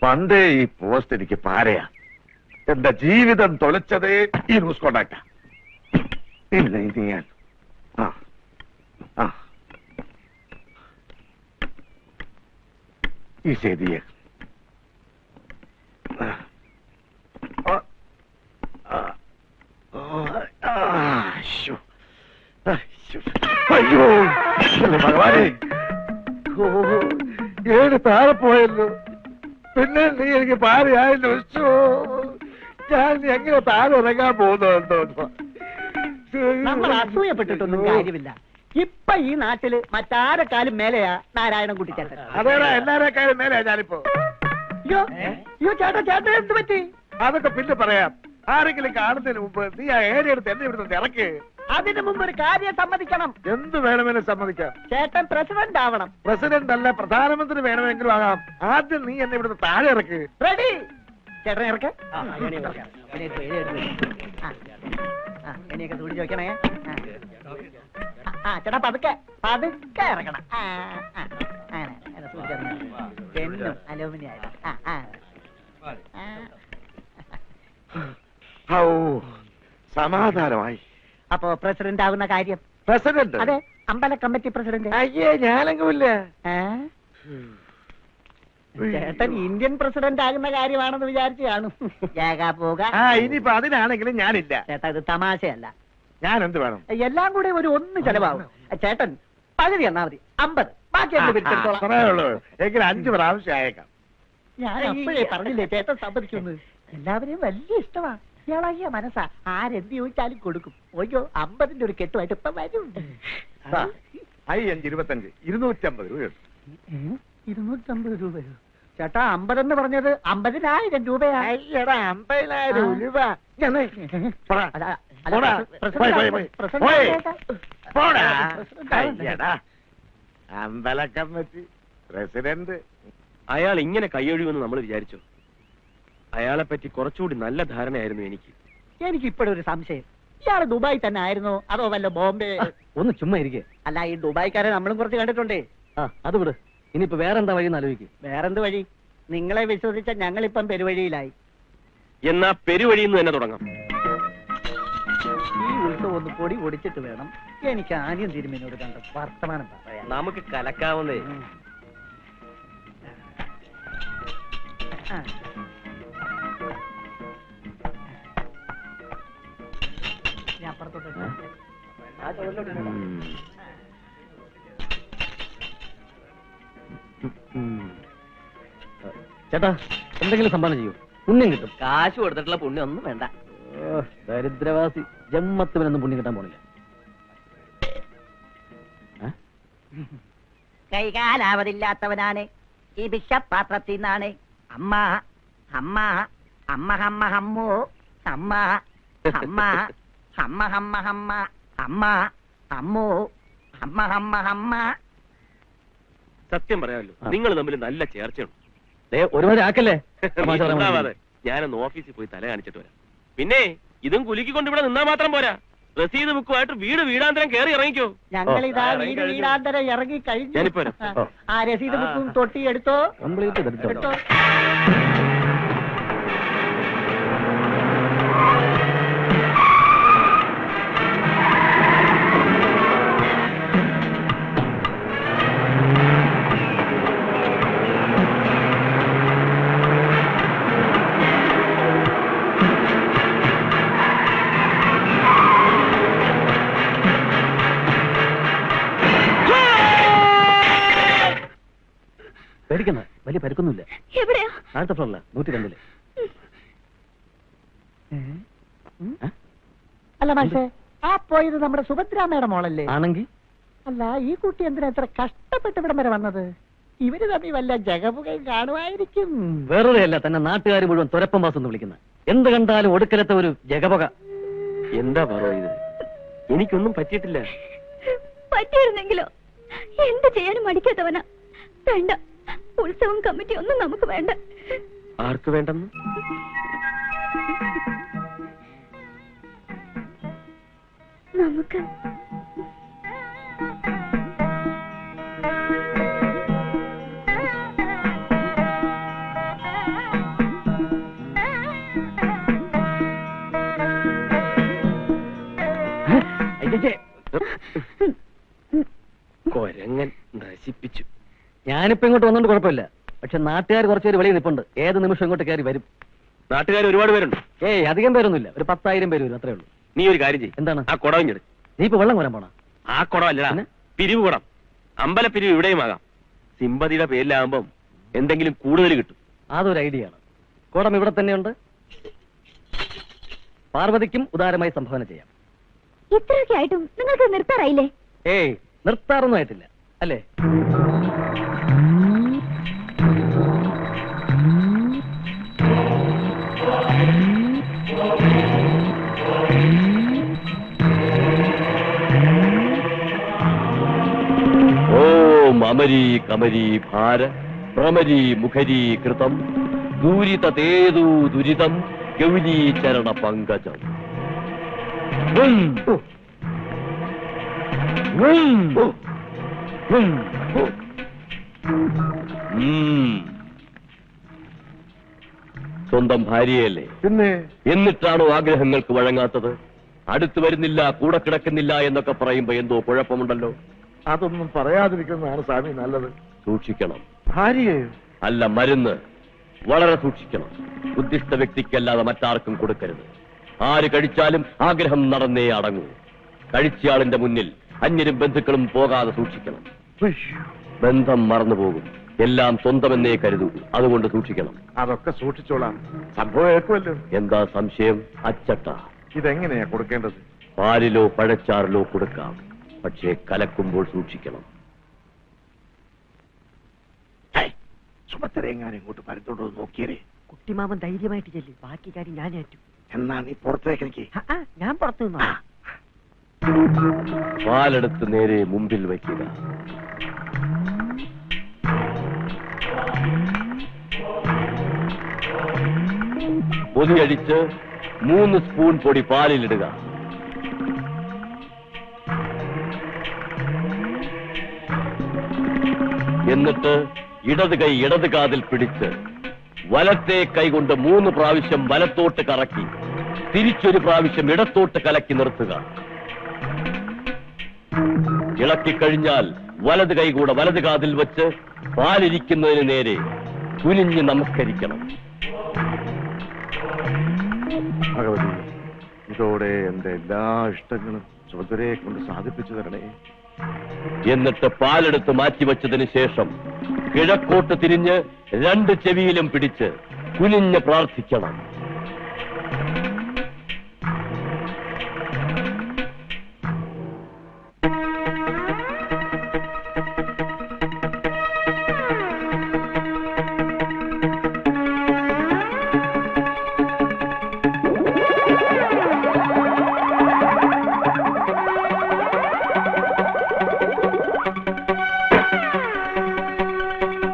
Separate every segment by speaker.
Speaker 1: പണ്ടേ ഈ പോസ്റ്റ് എനിക്ക് പാരയാ. എന്റെ ജീവിതം തൊലച്ചതേ ഈ ന്യൂസ് കോണ്ടാക്ടാ. ഇല്ല ഇത് ഞാൻ ഈ ചെയ്തിയെ അയ്യോ ഭഗവാനെ, ഏഴ് താഴെ പോയല്ലോ. പിന്നെ നീ എനിക്ക് പാരയായല്ലോ. ഞാൻ എങ്ങനെ താഴെ ഇറങ്ങാൻ പോകുന്നുണ്ടോ?
Speaker 2: നമ്മൾ അസൂയപ്പെട്ടിട്ടൊന്നും കാര്യമില്ല. ഇപ്പൊ ഈ നാട്ടില് മറ്റാരെക്കാളും മേലെയാ നാരായണൻകുട്ടി ചേട്ടൻ.
Speaker 1: അതേടാ, എല്ലാരെക്കാളും മേലെയാ ഞാനിപ്പോ.
Speaker 2: അയ്യോ ചേട്ടാ, ചേട്ടൻ എന്ത് പറ്റി?
Speaker 1: അതൊക്കെ പിന്നെ പറയാം. ആരെങ്കിലും കാണുന്നതിന് മുമ്പ് നീ ആ ഏരിയ എടുത്ത് എന്നെ ഇവിടുന്ന് ഇറക്ക്.
Speaker 2: അതിനു മുമ്പ് ഒരു കാര്യം സമ്മതിക്കണം.
Speaker 1: എന്ത് വേണമെങ്കിലും സമ്മതിക്കാം.
Speaker 2: ചേട്ടൻ പ്രസിഡന്റ് ആവണം.
Speaker 1: പ്രസിഡന്റ് അല്ല, പ്രധാനമന്ത്രി വേണമെങ്കിലും ആകാം. ആദ്യം നീ എന്നെ ഇവിടുന്ന് താഴെ ഇറക്ക്.
Speaker 2: റെഡി? ചേട്ടൻ ഇറക്ക്. എനിയൊക്കെ സൂടി ചോദിക്കണേ. ചേട്ടാ പതുക്കെ പതുക്കെ ഇറക്കണം. പെണ്ണും അലൂമിനിയം.
Speaker 1: സമാധാനമായി.
Speaker 2: അപ്പോ പ്രസിഡന്റ് ആവുന്ന കാര്യം?
Speaker 1: പ്രസിഡന്റ്?
Speaker 2: അതെ, അമ്പല കമ്മിറ്റി പ്രസിഡന്റ്.
Speaker 1: അയ്യേ, ഞാനെങ്കില്ല.
Speaker 2: ചേട്ടൻ ഇന്ത്യൻ പ്രസിഡന്റ് ആകുന്ന കാര്യമാണെന്ന് വിചാരിച്ചു കാണും. പോക.
Speaker 1: ഇനിയിപ്പോ അതിനാണെങ്കിലും ഞാനില്ല.
Speaker 2: ചേട്ടാ ഇത് തമാശയല്ല.
Speaker 1: ഞാൻ എന്ത് വേണം?
Speaker 2: എല്ലാം കൂടെ ഒരു 1 ചെലവാകും. ചേട്ടൻ പകുതി എന്നാ മതി, 50. ബാക്കി
Speaker 1: എങ്കിലും 5 പ്രാവശ്യം അയക്കാം.
Speaker 2: ഞാൻ അപ്പോഴേ പറഞ്ഞില്ലേ ചേട്ടൻ സമ്മതിക്കുന്നു. എല്ലാവരെയും വലിയ ഇഷ്ടമാണ്. ഇയാളാകിയ മനസ്സാ, ആരെന്ത് ചോദിച്ചാലും കൊടുക്കും. ഓയ്യോ, 50ന്റെ ഒരു കെട്ടുമായിട്ട് ഇപ്പൊ വരും.
Speaker 1: 5, 25, 250 രൂപ.
Speaker 2: 250 രൂപയോ? ചേട്ടാ 50 എന്ന് പറഞ്ഞത് 50,000 രൂപയാ.
Speaker 1: 50,000 രൂപ. അമ്പല കമ്മിറ്റി പ്രസിഡന്റ്.
Speaker 3: അയാൾ ഇങ്ങനെ കൈയൊഴിവെന്ന് നമ്മൾ വിചാരിച്ചു. അയാളെ പറ്റി കുറച്ചുകൂടി നല്ല ധാരണയായിരുന്നു എനിക്ക്.
Speaker 2: എനിക്കിപ്പോഴൊരു സംശയം, ഇയാള് ദുബായി തന്നെ ആയിരുന്നോ അതോ വല്ല ബോംബെ?
Speaker 4: ഒന്ന് ചുമ്മാ ഇരിക്കേ.
Speaker 2: അല്ല, ഈ ദുബായിക്കാരെ നമ്മളും കുറച്ച് കണ്ടിട്ടുണ്ടേ.
Speaker 4: അത് വിട്. ഇനിയിപ്പോ വേറെന്താ വഴി ആലോചിക്കും.
Speaker 2: വേറെന്ത് വഴി? നിങ്ങളെ വിശ്വസിച്ച ഞങ്ങളിപ്പം പെരുവഴിയിലായി.
Speaker 3: എന്നാ പെരുവഴിന്ന് തന്നെ തുടങ്ങാം.
Speaker 2: ഈ ഉത്സവം ഒന്ന് പൊടി പൊടിച്ചിട്ട് വേണം എനിക്ക് ആദ്യം തിരുമേനോട് കണ്ട വർത്തമാനം പറയാം.
Speaker 3: നമുക്ക് കലക്കാവുന്നേ. ഞാൻ അപ്പുറത്തോട്ട്
Speaker 4: ചേട്ടാ, എന്തെങ്കിലും സംഭാവന ചെയ്യൂ, പുണ്യം കിട്ടും.
Speaker 2: കാശ് കൊടുത്തിട്ടുള്ള പുണ്യം ഒന്നും വേണ്ട.
Speaker 4: ദരിദ്രവാസി ജന്മത്തിനൊന്നും പുണ്യം കിട്ടാൻ പോണില്ല.
Speaker 2: കൈകാലാവതില്ലാത്തവനാണ് ഈ ഭിക്ഷപാത്രത്തിൽ നിന്നാണ് അമ്മ അമ്മ അമ്മ അമ്മ അമ്മോ അമ്മ അമ്മ അമ്മ അമ്മ അമ്മ അമ്മ അമ്മോ അമ്മ അമ്മ അമ്മ.
Speaker 3: സത്യം പറയാമല്ലോ, നിങ്ങൾ തമ്മിൽ നല്ല ചേർച്ചയുണ്ട്.
Speaker 4: ഒരുമാതിരി ആക്കല്ലേ.
Speaker 3: ഞാനൊന്ന് ഓഫീസിൽ പോയി തല കാണിച്ചിട്ട് വരാം. പിന്നെ ഇതും കുലുക്കിക്കൊണ്ട് ഇവിടെ നിന്നാ മാത്രം പോരാ. റസീത് ബുക്കുമായിട്ട് വീടാന്തരം കയറി ഇറങ്ങിക്കോ.
Speaker 2: ഞങ്ങളിതാ വീടാന്തരം ഇറങ്ങി കഴിഞ്ഞു.
Speaker 3: ഞാനിപ്പോ
Speaker 2: ആ രസീത് ബുക്കും തൊട്ടി എടുത്തോ.
Speaker 4: കംപ്ലീറ്റ്. പേടിക്കുന്ന വലിയ പരുക്കൊന്നുമില്ല.
Speaker 5: എവിടെയാ?
Speaker 4: അടുത്ത ഫ്ലോറില 102.
Speaker 2: അല്ല പക്ഷേ ആ പോയത് നമ്മുടെ സുഭദ്രാമ്മയുടെ മോളല്ലേ?
Speaker 4: ആണെങ്കിൽ
Speaker 2: അല്ല, ഈ കുട്ടി എന്തിനാ എത്ര കഷ്ടപ്പെട്ട് ഇവിടം വരെ വന്നത്? ഇവര് തമ്മിൽ വല്ല ജഗപുകയും കാണുമായിരിക്കും.
Speaker 4: വെറുതെ അല്ല, തന്നെ നാട്ടുകാർ മുഴുവൻ തുരപ്പം വാസം എന്ന് വിളിക്കുന്നത്. എന്ത് കണ്ടാലും ഒടുക്കലത്തെ ഒരു ജഗപുക.
Speaker 3: എന്താ പറയത്? എനിക്കൊന്നും പറ്റിയിട്ടില്ല.
Speaker 5: പറ്റിയിരുന്നെങ്കിലോ? എന്ത് ചെയ്യാനും മടിക്കാത്തവനാ. വേണ്ട, ഉത്സവം കമ്മിറ്റി ഒന്നും നമുക്ക് വേണ്ട.
Speaker 3: ആർക്ക് വേണ്ടെന്ന്?
Speaker 5: നമുക്ക്
Speaker 3: കൊരങ്ങൻ നശിപ്പിച്ചു.
Speaker 4: ഞാനിപ്പോ ഇങ്ങോട്ട് വന്നോണ്ട് കുഴപ്പമില്ല. പക്ഷെ നാട്ടുകാർ കുറച്ചുപേര് വെളിയിൽ നിൽപ്പുണ്ട്. ഏത് നിമിഷം ഇങ്ങോട്ട് കയറി വരും.
Speaker 3: നാട്ടുകാർ ഒരുപാട് പേരുണ്ട്.
Speaker 4: അധികം പേരൊന്നുമില്ല. ഒരു 10,000 പേര് വരും, അത്രേ ഉള്ളൂ.
Speaker 3: നീ ഒരു കാര്യം ചെയ്യും.
Speaker 4: എന്താണ്?
Speaker 3: ആ കുടം ഇങ്ങട്.
Speaker 4: നീ ഇപ്പൊ വെള്ളം കോരാൻ പോണ?
Speaker 3: ആ കുടം അല്ലടാ, പിരിവ് കുടം. അമ്പലപ്പിരിവ് ഇവിടെയും ആകാം. സിമ്പതിയുടെ പേരിലാകുമ്പം എന്തെങ്കിലും കൂടുതൽ കിട്ടും.
Speaker 4: അതൊരു ഐഡിയ ആണ്. കുടം ഇവിടെ തന്നെയുണ്ട്. പാർവതിക്കും ഉദാരമായി സംഭാവന ചെയ്യാം.
Speaker 5: ഇത്രയൊക്കെ ആയിട്ടും നിങ്ങൾക്ക് നിർത്താറായില്ലേ?
Speaker 4: നിർത്താറൊന്നും ആയിട്ടില്ല അല്ലേ?
Speaker 3: ഓം അമരീ കമരീ ഭാര ഭ്രമരീ മുഖരീ കൃതം ദൂരിതേതു ദുരിതം ഗൗരീ ചരണ പങ്കജം. സ്വന്തം ഭാര്യയല്ലേ?
Speaker 1: പിന്നെ
Speaker 3: എന്നിട്ടാണോ ആഗ്രഹങ്ങൾക്ക് വഴങ്ങാത്തത്? അടുത്തു വരുന്നില്ല, കൂടെ കിടക്കുന്നില്ല എന്നൊക്കെ പറയുമ്പോ എന്തോ കുഴപ്പമുണ്ടല്ലോ.
Speaker 1: അതൊന്നും പറയാതിരിക്കുന്നതാണ് സ്വാമി നല്ലത്.
Speaker 3: സൂക്ഷിക്കണം.
Speaker 1: ഭാര്യയെയോ?
Speaker 3: അല്ല, മരുന്ന് വളരെ സൂക്ഷിക്കണം. ഉദ്ദിഷ്ട വ്യക്തിക്കല്ലാതെ മറ്റാർക്കും കൊടുക്കരുത്. ആര് കഴിച്ചാലും ആഗ്രഹം നടന്നേ അടങ്ങൂ. കഴിച്ചയാളിന്റെ മുന്നിൽ അന്യരും ബന്ധുക്കളും പോകാതെ സൂക്ഷിക്കണം. ബന്ധം മറന്നുപോകും. എല്ലാം സ്വന്തമെന്നേ കരുതൂ. അതുകൊണ്ട് സൂക്ഷിക്കണം.
Speaker 1: അതൊക്കെ സൂക്ഷിച്ചോളാം. സംഭവം ഏൽക്കുമല്ലോ.
Speaker 3: എന്താ സംശയം? അച്ചട്ട.
Speaker 1: ഇതെങ്ങനെയാ കൊടുക്കേണ്ടത്?
Speaker 3: പാലിലോ പഴച്ചാറിലോ കൊടുക്കാം. പക്ഷേ കലക്കുമ്പോൾ സൂക്ഷിക്കണം.
Speaker 1: സുഭദ്രയെങ്ങാനും ഇങ്ങോട്ട് പരത്തോണ്ടോ നോക്കിയേ.
Speaker 2: കുട്ടിമാമൻ ധൈര്യമായിട്ട് ചെല്ലി, ബാക്കി കാര്യം ഞാൻ ഏറ്റു.
Speaker 1: എന്നാ നീ പുറത്തേക്ക് എനിക്ക്.
Speaker 2: ഞാൻ പുറത്തു നിന്നോ?
Speaker 3: പാലെടുത്ത് നേരെ മുമ്പിൽ വയ്ക്കുക. പൊതിയടിച്ച് 3 സ്പൂൺ പൊടി പാലിലിടുക. എന്നിട്ട് ഇടത് കൈ ഇടത് കാതിൽ പിടിച്ച് വലത്തെ കൈ കൊണ്ട് 3 പ്രാവശ്യം വലത്തോട്ട് കറക്കി തിരിച്ചൊരു പ്രാവശ്യം ഇടത്തോട്ട് കലക്കി നിർത്തുക. ഇളക്കിക്കഴിഞ്ഞാൽ വലത് കൈ കൂടെ വലത് കാതിൽ വെച്ച് പാലിരിക്കുന്നതിന് നേരെ കുനിഞ്ഞ് നമസ്കരിക്കണം.
Speaker 1: ഭഗവതി, ഇതോടെ എന്റെ എല്ലാ ഇഷ്ടങ്ങളും സുഭദ്രയെ കൊണ്ട് സാധിപ്പിച്ചു തരണേ.
Speaker 3: എന്നിട്ട് പാലെടുത്ത് മാറ്റിവെച്ചതിന് ശേഷം കിഴക്കോട്ട് തിരിഞ്ഞ് 2 ചെവിയിലും പിടിച്ച് കുനിഞ്ഞ് പ്രാർത്ഥിക്കണം.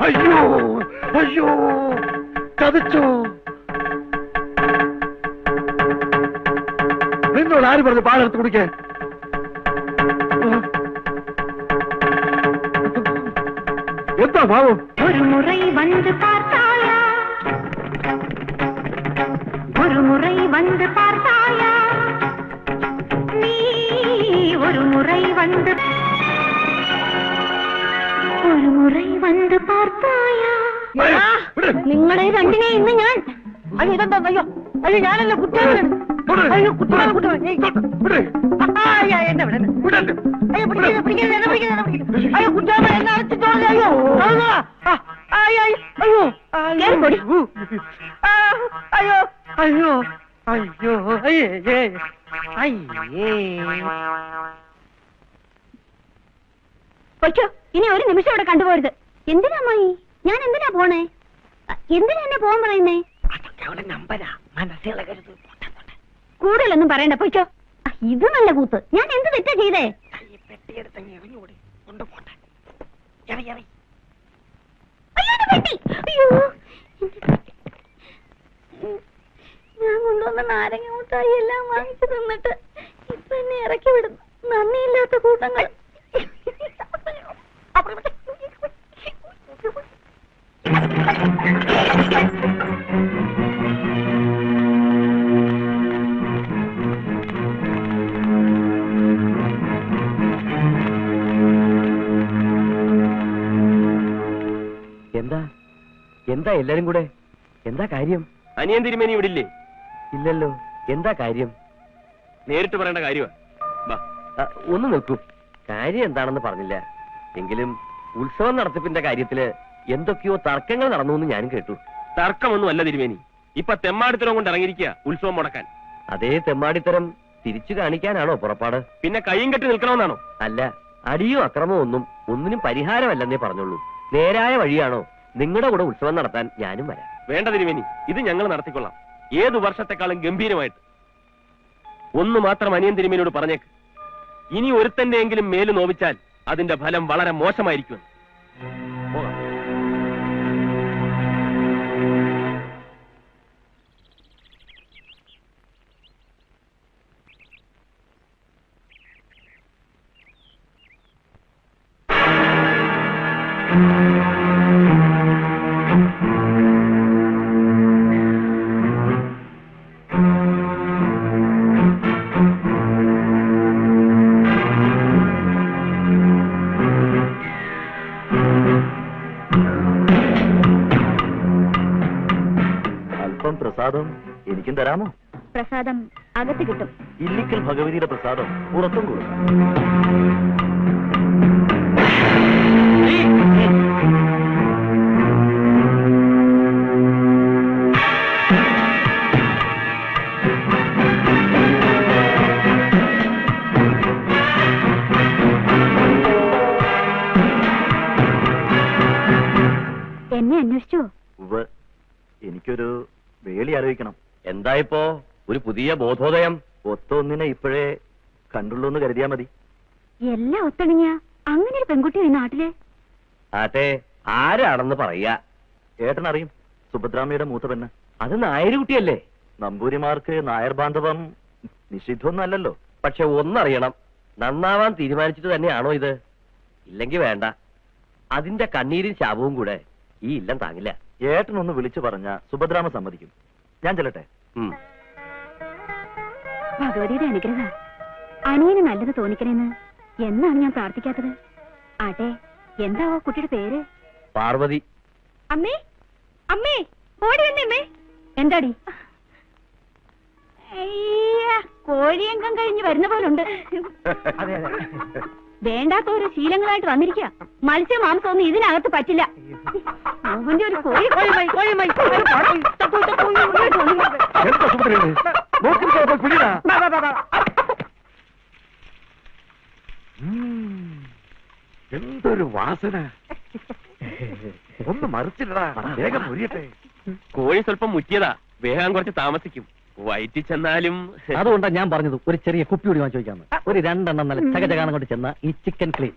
Speaker 1: അയ്യോ അയ്യോ, ചതിച്ചു. നിന്നോട് ആര് പറഞ്ഞു പാലെടുത്ത് കുടിക്കാൻ? എന്താ ഭാവം?
Speaker 5: ഒരു മുறை வந்து பார்த்தாயா, ஒரு முறை வந்து பார்த்தாயா, நீ ஒரு முறை வந்து பார்த்தாயா. നിങ്ങളെ രണ്ടിനെ ഇന്ന് ഞാൻ.
Speaker 2: അയ്യോ ഇതെന്താ? അയ്യോ അയ്യോ, ഞാനല്ല കുട്ടിയാണ്. അയ്യോ കുട്ടിയാണ് കുട്ടിയാണ്. എന്നെ വിട. അയ്യോ പിടിക്കുന്നത് പിടിക്കുന്നത് പിടിക്കുന്നത്. അയ്യോ കുട്ടിയാണ് എന്നെ അടച്ചിട്ടോളൂ. അയ്യോ അയ്യോ അയ്യോ അയ്യോ അയ്യോ അയ്യോ അയ്യേ അയ്യേ.
Speaker 5: പൊയ്ക്കോ, ഇനി ഒരു നിമിഷം ഇവിടെ കണ്ടുപോരുത്. എന്തിനാ അമ്മായി? ഞാൻ എന്തിനാ പോണേ? എന്തിനാ എന്നെ പോകാൻ പറയുന്നേ?
Speaker 2: നമ്പരാ, മനസ്സിളകരുത്.
Speaker 5: കൂടുതലൊന്നും പറയണ്ട, പൊയ്ക്കോ. ഇത് നല്ല കൂത്ത്. ഞാൻ എന്ത് തെറ്റാ ചെയ്തേ?
Speaker 2: പെട്ടിയെടുത്തങ്ങ് എറിഞ്ഞൂടെ? കൊണ്ടുപോട്ടെ. ഇറങ്ങി ഇറങ്ങി.
Speaker 5: അയ്യോ പെട്ടി. അയ്യോ, ഞാൻ കൊണ്ടുവന്ന നാരങ്ങ മുട്ടായി എല്ലാം വാങ്ങിച്ചു തന്നിട്ട് ഇപ്പൊ എന്നെ ഇറക്കി വിടുന്നു. നന്ദിയില്ലാത്ത കൂട്ടങ്ങൾ.
Speaker 4: എന്താ എന്താ എല്ലാരും കൂടെ? എന്താ കാര്യം?
Speaker 3: അനിയൻ തിരുമേനി ഇവിടെ ഇല്ലേ?
Speaker 4: ഇല്ലല്ലോ. എന്താ കാര്യം?
Speaker 3: നേരിട്ട് പറയേണ്ട കാര്യമാ.
Speaker 4: ഒന്ന് നിൽക്കൂ. കാര്യം എന്താണെന്ന് പറഞ്ഞില്ല. എങ്കിലും ഉത്സവം നടത്തിപ്പിന്റെ കാര്യത്തില് എന്തൊക്കെയോ തർക്കങ്ങൾ നടന്നു എന്ന് ഞാനും കേട്ടു.
Speaker 3: തർക്കമൊന്നും അല്ല തിരുമേനി. ഇപ്പൊ തെമ്മാടിത്തരം കൊണ്ട് ഇറങ്ങിയിരിക്കുക ഉത്സവം മുടക്കാൻ.
Speaker 4: അതേ തെമ്മാടിത്തരം തിരിച്ചു കാണിക്കാനാണോ പുറപ്പാട്?
Speaker 3: പിന്നെ കയ്യും കെട്ടി നിൽക്കണമെന്നാണോ?
Speaker 4: അല്ല, അടിയോ അക്രമോ ഒന്നിനും പരിഹാരമല്ലെന്നേ പറഞ്ഞുള്ളൂ. നേരായ വഴിയാണോ? നിങ്ങളുടെ കൂടെ ഉത്സവം നടത്താൻ ഞാനും വരാം.
Speaker 3: വേണ്ട തിരുമേനി, ഇത് ഞങ്ങൾ നടത്തിക്കൊള്ളാം. ഏതു വർഷത്തെക്കാളും ഗംഭീരമായിട്ട്. ഒന്ന് മാത്രം അനിയൻ തിരുമേനിയോട് പറഞ്ഞേക്ക്. ഇനി ഒരുത്തന്റെയെങ്കിലും മേല് നോവിച്ചാൽ അതിന്റെ ഫലം വളരെ മോശമായിരിക്കും. പോകാം.
Speaker 4: പ്രസാദം എനിക്കും തരാമോ?
Speaker 5: പ്രസാദം അകത്ത് കിട്ടും.
Speaker 4: ഇല്ലിക്കൽ ഭഗവതിയുടെ പ്രസാദം പുറത്തും കൊടുക്കാം.
Speaker 5: എന്നെ അന്വേഷിച്ചോ?
Speaker 4: എനിക്കൊരു വേളി ആലോചിക്കണം. എന്തായിപ്പോ ഒരു പുതിയ ബോധോദയം? ഒത്തൊന്നിനെ ഇപ്പോഴേ കണ്ടുള്ളൂ എന്ന് കരുതിയാ മതി.
Speaker 5: എല്ലാം ഒത്തണിഞ്ഞ അങ്ങനെ ഒരു പെൺകുട്ടി ഈ നാട്ടില്?
Speaker 4: ആട്ടെ, ആരാണെന്ന് പറയാ. ഏട്ടനറിയും, സുഭദ്രാമ്മയുടെ മൂത്ത പെണ്ണ്. അത് നായരുകുട്ടിയല്ലേ? നമ്പൂരിമാർക്ക് നായർ ബാന്ധവം നിഷിദ്ധമൊന്നും അല്ലല്ലോ. പക്ഷെ ഒന്നറിയണം, നന്നാവാൻ തീരുമാനിച്ചിട്ട് തന്നെയാണോ ഇത്? ഇല്ലെങ്കിൽ വേണ്ട. അതിന്റെ കണ്ണീരും ശാപവും കൂടെ ഈ ഇല്ലം താങ്ങില്ല. ഏട്ടനൊന്ന് വിളിച്ചു പറഞ്ഞ സുഭദ്രാമ സമ്മതിക്കും. ഞാൻ ചെല്ലട്ടെ?
Speaker 5: ഭഗവതിയുടെ അനുഗ്രഹ അനിയന് നല്ലത് തോന്നിക്കണേന്ന് എന്നാണ് ഞാൻ പ്രാർത്ഥിക്കാത്തത്. ആട്ടെ, എന്താവോ കുട്ടിയുടെ പേര്?
Speaker 4: പാർവതി.
Speaker 5: അമ്മേ, അമ്മേ, ഓടി വന്നേ. എന്താടി? കോഴിയങ്കം കഴിഞ്ഞ് വരുന്ന പോലുണ്ട്. വേണ്ടാത്ത ഒരു ശീലങ്ങളായിട്ട് വന്നിരിക്കുക. മത്സ്യ മാംസമൊന്നും ഇതിനകത്ത് പറ്റില്ല. അവന്റെ ഒരു കോഴി
Speaker 1: എന്തൊരു വാസന! ഒന്ന് മറിച്ചില്ലടാ, വേഗം മുരിയട്ടെ.
Speaker 3: കോഴി സ്വല്പം മുറ്റിയതാ, വേഗം കുറച്ച് താമസിക്കും. വയറ്റി ചെന്നാലും.
Speaker 4: അതുകൊണ്ടാണ് ഞാൻ പറഞ്ഞത് ഒരു ചെറിയ കുപ്പിയോടി വാങ്ങിച്ചോക്കാന്ന്. ഒരു 2 എണ്ണം നല്ല ചകചകാനം കൊണ്ട് ചെന്ന ഈ ചിക്കൻ ക്ലീൻ.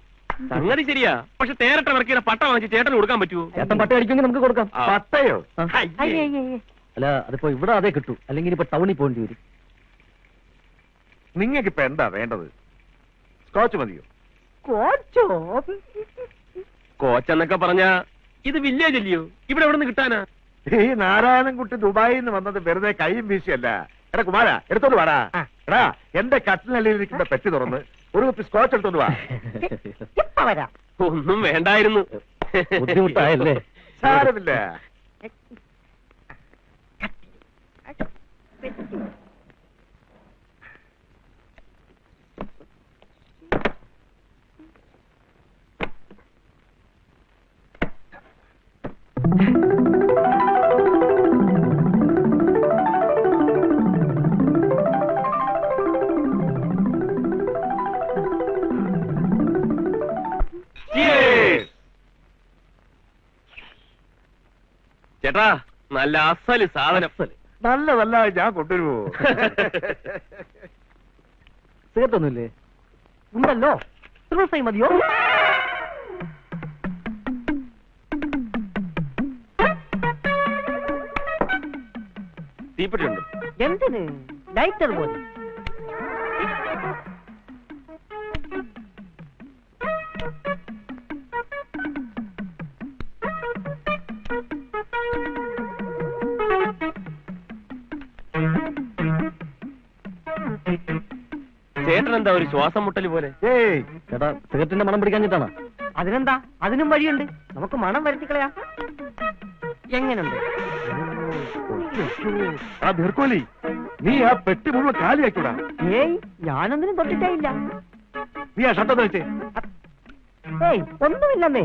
Speaker 3: സംഗതി ശരിയാ. പക്ഷെ തേരട്ട വർക്കിയുടെ പട്ട വാങ്ങിച്ച് ചേട്ടന് കൊടുക്കാൻ പറ്റുമോ?
Speaker 4: ചേട്ടൻ പട്ട അടിക്കുമെങ്കിൽ നമുക്ക് കൊടുക്കാം.
Speaker 1: പട്ടയോ?
Speaker 4: അല്ല, അതിപ്പോ ഇവിടെ അതേ കിട്ടൂ. അല്ലെങ്കിൽ ഇപ്പൊ ടൗണിൽ പോകേണ്ടി വരും.
Speaker 1: നിങ്ങൾക്കിപ്പോ എന്താ വേണ്ടത്? സ്കോച്ച് മതിയോ?
Speaker 3: കോച്ചെന്നൊക്കെ പറഞ്ഞ ഇത് വില്ലേജ് അല്ലയോ? ഇവിടെ എവിടെ നിന്ന് കിട്ടാനാ?
Speaker 1: ഈ നാരായണൻകുട്ടി ദുബായിൽ നിന്ന് വന്നത് വെറുതെ കൈയും വീശിയല്ല. എടാ കുമാര, എടുത്തോണ്ട് വാടാ. എടാ, എന്റെ കട്ടിലിരിക്കുന്ന പെട്ടി തുറന്ന് ഒരു കുപ്പി സ്കോച്ച് എടുത്തോണ്ട് വാ.
Speaker 3: ഒന്നും വേണ്ടായിരുന്നു.
Speaker 4: ബുദ്ധിമുട്ടായല്ലേ?
Speaker 1: സാരമില്ല.
Speaker 3: ചേട്ടാ, നല്ല അസല് സാധനം.
Speaker 1: നല്ലതല്ല, ഞാൻ കൊണ്ടുവരുമോ?
Speaker 4: സിഗരറ്റൊന്നുമില്ലേ? ഉണ്ടല്ലോ. മതിയോ?
Speaker 3: തീപ്പെട്ടിയുണ്ടോ?
Speaker 2: എന്തിന്? ലൈറ്റർ പോലെ.
Speaker 3: ചേട്ടൻ എന്താ ഒരു ശ്വാസം മുട്ടൽ പോലെ?
Speaker 1: ഏയ്
Speaker 4: ചേട്ടാ സിഗരറ്റിന്റെ മണം പിടിക്കാഞ്ഞിട്ടാണ്.
Speaker 2: അതിനെന്താ, അതിനും വഴിയുണ്ട്. നമുക്ക് മണം വരുത്തിക്കളയാ. എങ്ങനുണ്ട്?
Speaker 1: ആ ബീർക്കോലി, നീ ആ പെട്ടി മുഴുവൻ കാലിയാക്കിവിടാ.
Speaker 2: ഏയ്, ഞാനൊന്നിനും തൊട്ടിട്ടേയില്ല.
Speaker 1: നീ ആ ഷർട്ട് വെച്ചേ.
Speaker 2: ഏയ്, ഒന്നുമില്ലെന്നേ.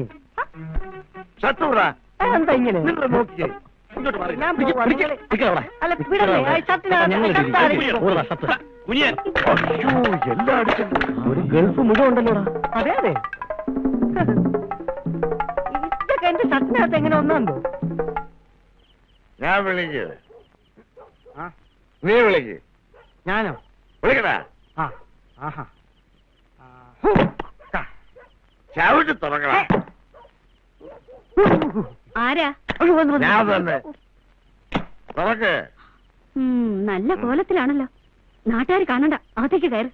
Speaker 1: ഷർട്ട് വിടാ.
Speaker 2: എന്താ ഇങ്ങനെ?
Speaker 1: നോക്കിയേ, ഇങ്ങോട്ട് മാറി.
Speaker 2: ഞാൻ പോവാ, നിങ്ങളെ- അല്ല, വിടല്ലേ? ആ ഷർട്ടിനകത്ത്
Speaker 3: കുനിയൻ.
Speaker 1: അയ്യോ, എല്ലാം അടിച്ചിട്ടുണ്ട്.
Speaker 4: ഒരു ഗൾഫ് മുഴുവൻ ഉണ്ടല്ലോടാ.
Speaker 2: അതെ അതെ, ഇതൊക്കെ എന്റെ ഷർട്ടിനകത്ത് എങ്ങനെ ഒന്നാന്തോ?
Speaker 1: ഞാൻ വിളിക്ക്. നീ വിളിക്ക്.
Speaker 2: ഞാനോ?
Speaker 1: വിളിക്കടാ.
Speaker 2: ആ, ആഹാ.
Speaker 1: ചവിട്ടി തുറക്കടാ.
Speaker 5: ആരാ?
Speaker 1: ഞാൻ തന്നെ. തുറക്ക്.
Speaker 5: നല്ല കോലത്തിലാണല്ലോ. നാട്ടുകാർ കാണണ്ട, അകത്തേക്ക് കയറ്.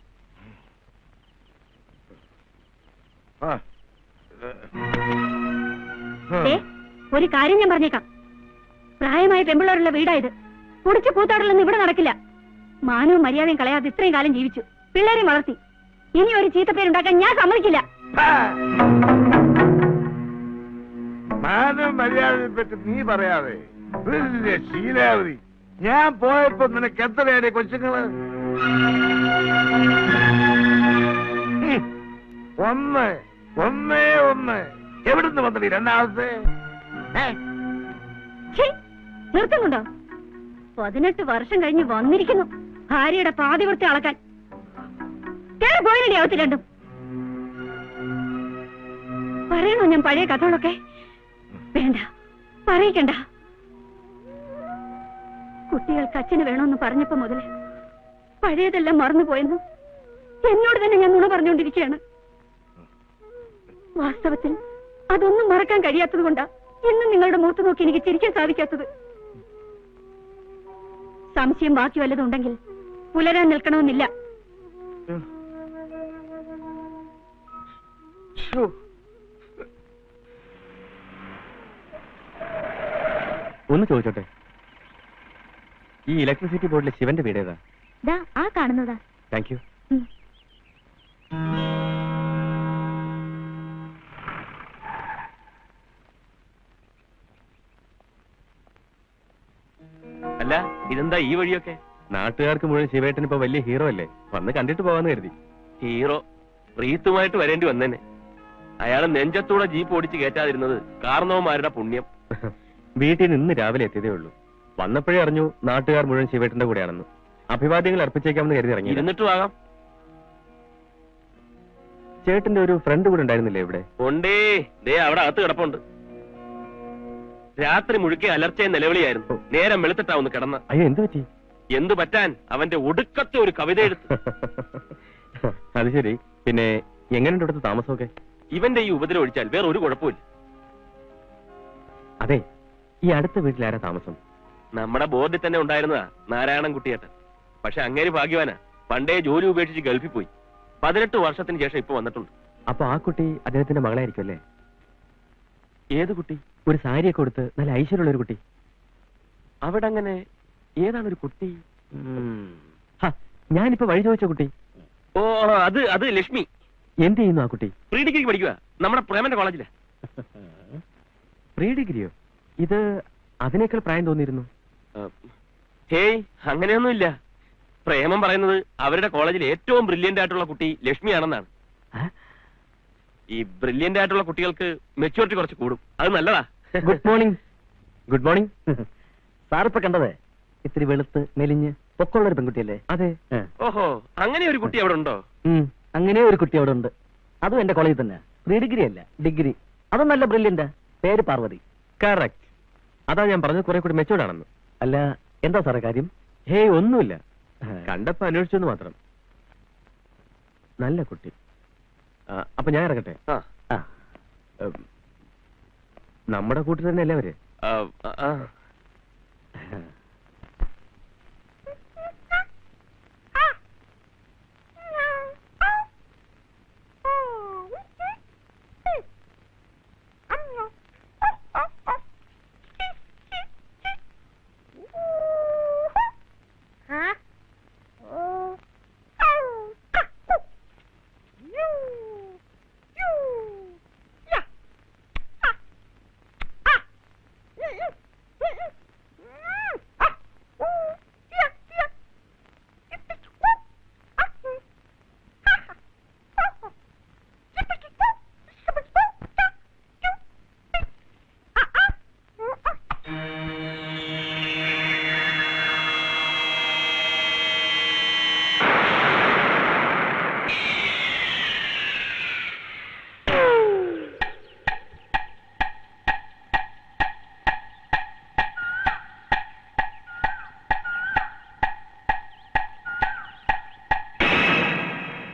Speaker 1: ആ.
Speaker 5: ദേ, ഒരു കാര്യം ഞാൻ പറഞ്ഞേക്കാം. പ്രായമായ പെമ്പിള്ളേരുള്ള വീടായത്. കുടിച്ച് കൂത്താടലൊന്നും ഇവിടെ നടക്കില്ല. മാനവും മര്യാദയും കളയാതെ ഇത്രയും കാലം ജീവിച്ചു, പിള്ളേരെ വളർത്തി. ഇനി ഒരു ചീത്തപ്പേരുണ്ടാക്കാൻ ഞാൻ സമ്മതിക്കില്ല.
Speaker 1: മാനവും മര്യാദയെ പറ്റി നീ പറയാതെ വലിയ ശീലാവധി. ഞാൻ പോയപ്പോ നിനക്ക് എത്രയാണ് കൊച്ചുങ്ങള്? ഒന്നേ ഒന്ന്. എവിടുന്ന് വന്നടി രണ്ടാമത്തെ?
Speaker 5: നിർത്തുന്നുണ്ടോ? 18 വർഷം കഴിഞ്ഞ് വന്നിരിക്കുന്നു ഭാര്യയുടെ പാതിവൃത്തി അളക്കാൻ. കേറി പോയില്ലേ അവത്തി രണ്ടും? പറയണോ ഞാൻ പഴയ കഥകളൊക്കെ? വേണ്ട, പറയിക്കണ്ട. കുട്ടികൾക്ക് അച്ഛന് വേണമെന്ന് പറഞ്ഞപ്പോ മുതല് പഴയതെല്ലാം മറന്നുപോയെന്ന് എന്നോട് തന്നെ ഞാൻ നുണ പറഞ്ഞുകൊണ്ടിരിക്കുകയാണ്. വാസ്തവത്തിൽ അതൊന്നും മറക്കാൻ കഴിയാത്തത് കൊണ്ടാ ഇന്നും നിങ്ങളുടെ മുഖത്ത് നോക്കി എനിക്ക് ചിരിക്കാൻ സാധിക്കാത്തത്. സംശയം ബാക്കി വല്ലതും ഉണ്ടെങ്കിൽ പുലരാൻ നിൽക്കണമെന്നില്ല.
Speaker 4: ഒന്ന് ചോദിച്ചോട്ടെ, ഈ ഇലക്ട്രിസിറ്റി ബോർഡിലെ ശിവന്റെ വീട് ഏതാ?
Speaker 5: ദാ ആ കാണുന്നതാ.
Speaker 4: Thank you.
Speaker 3: അല്ല, ഇതെന്താ ഈ വഴിയൊക്കെ?
Speaker 4: നാട്ടുകാർക്ക് മുഴുവൻ ശിവേട്ടൻ ഇപ്പൊ വലിയ ഹീറോ അല്ലേ, വന്ന് കണ്ടിട്ട് പോവാന്ന് കരുതി.
Speaker 3: ഹീറോ റീത്തുമായിട്ട് വരേണ്ടി വന്നേനെ. അയാള് നെഞ്ചത്തൂടെ ജീപ്പ് ഓടിച്ച് കയറ്റാതിരുന്നത് കാർന്നവന്മാരുടെ പുണ്യം.
Speaker 4: വീട്ടിൽ നിന്ന് രാവിലെ എത്തിയതേ ഉള്ളൂ. വന്നപ്പോഴേ അറിഞ്ഞു നാട്ടുകാർ മുഴുവൻ ശിവേട്ടന്റെ കൂടെയാണെന്ന്. അഭിവാദ്യങ്ങൾ അർപ്പിച്ചേക്കാമെന്ന് കരുതി ഇറങ്ങി.
Speaker 3: ഇരുന്നിട്ടും ആകാം.
Speaker 4: ചേട്ടന്റെ ഒരു ഫ്രണ്ട് കൂടെ ഉണ്ടായിരുന്നില്ലേ ഇവിടെ?
Speaker 3: ഉണ്ടേ, ദേ അവിടെ അകത്ത് കിടപ്പുണ്ട്. രാത്രി മുഴുക്കെ അലർച്ചയും നിലവിളിയായിരുന്നു. നേരം വെളുത്തിട്ടാ ഒന്ന് കിടന്ന്.
Speaker 4: അയ്യോ, എന്ത് പറ്റി?
Speaker 3: എന്തു പറ്റാൻ, അവന്റെ ഒടുക്കത്തെ ഒരു കവിത എടുത്തു.
Speaker 4: അത് ശരി. പിന്നെ എങ്ങനെയുണ്ട് ഇവിടുത്തെ താമസമൊക്കെ?
Speaker 3: ഇവന്റെ ഈ ഉപദ്രവം ഒഴിച്ചാൽ വേറെ ഒരു കുഴപ്പമില്ല.
Speaker 4: അതെ, ഈ അടുത്ത വീട്ടിൽ ആരാ താമസം?
Speaker 3: നമ്മുടെ ബോർഡിൽ തന്നെ ഉണ്ടായിരുന്നതാ നാരായണൻ കുട്ടിയേട്ടൻ. പക്ഷെ അങ്ങേര് ഭാഗ്യവാനാ, പണ്ടേ ജോലി ഉപേക്ഷിച്ച് ഗൾഫിൽ പോയി. 18 വർഷത്തിന് ശേഷം ഇപ്പൊ വന്നിട്ടുണ്ട്.
Speaker 4: അപ്പൊ ആ കുട്ടി അദ്ദേഹത്തിന്റെ മകളായിരിക്കും അല്ലേ?
Speaker 3: ഏത് കുട്ടി?
Speaker 4: ഒരു സാരിയൊക്കെ കൊടുത്ത് നല്ല ഐശ്വര്യമുള്ള ഒരു കുട്ടി.
Speaker 3: അവിടെ അങ്ങനെ ഏതാണൊരു കുട്ടി?
Speaker 4: ഞാനിപ്പോ വഴി ചോദിച്ച കുട്ടി.
Speaker 3: ഓ, അത് ലക്ഷ്മി.
Speaker 4: എന്ത് ചെയ്യുന്നു ആ കുട്ടി?
Speaker 3: പ്രീ ഡിഗ്രിക്ക് പഠിക്കുക, നമ്മുടെ പ്രേമന്റെ കോളേജിലെ.
Speaker 4: പ്രീ ഡിഗ്രിയോ? ഇത് അതിനേക്കാൾ പ്രായം തോന്നിയിരുന്നു.
Speaker 3: ഹേയ്, അങ്ങനെയൊന്നുമില്ല. പ്രേമം പറയുന്നത് അവരുടെ കോളേജിൽ ഏറ്റവും ബ്രില്യന്റ് ആയിട്ടുള്ള കുട്ടി ലക്ഷ്മിയാണെന്നാണ്. ഈ ബ്രില്യന്റ് ആയിട്ടുള്ള കുട്ടികൾക്ക് മെച്യൂരിറ്റി കുറച്ച് കൂടും, അത് നല്ലതാ.
Speaker 4: Good morning. Good morning. സാറിപ്പോ കണ്ടത് ഇത്തിരി വെളുത്ത് മെലിഞ്ഞ് പൊക്കമുള്ള ഒരു പെൺകുട്ടിയല്ലേ? അതെ.
Speaker 3: ഓഹോ, അങ്ങനെ ഒരു കുട്ടി അവിടെ ഉണ്ടോ?
Speaker 4: അങ്ങനെ ഒരു കുട്ടി അവിടെ ഉണ്ട്. അതും എന്റെ കോളേജിൽ തന്നെ. പ്രീ ഡിഗ്രി അല്ല, ഡിഗ്രി. അതും നല്ല ബ്രില്യന്റ്. പേര് പാർവതി. കറക്റ്റ്. അതാ ഞാൻ പറഞ്ഞത് കുറെ കൂടി മെച്ചൂർഡ് ആണെന്ന്. അല്ല, എന്താ സാറേ കാര്യം? ഹേയ്, ഒന്നുമില്ല. കണ്ടപ്പോ അന്വേഷിച്ചെന്ന് മാത്രം. നല്ല കുട്ടി. അപ്പൊ ഞാൻ ഇറങ്ങട്ടെ. നമ്മുടെ കൂട്ടിൽ തന്നെ അല്ലേ അവര്?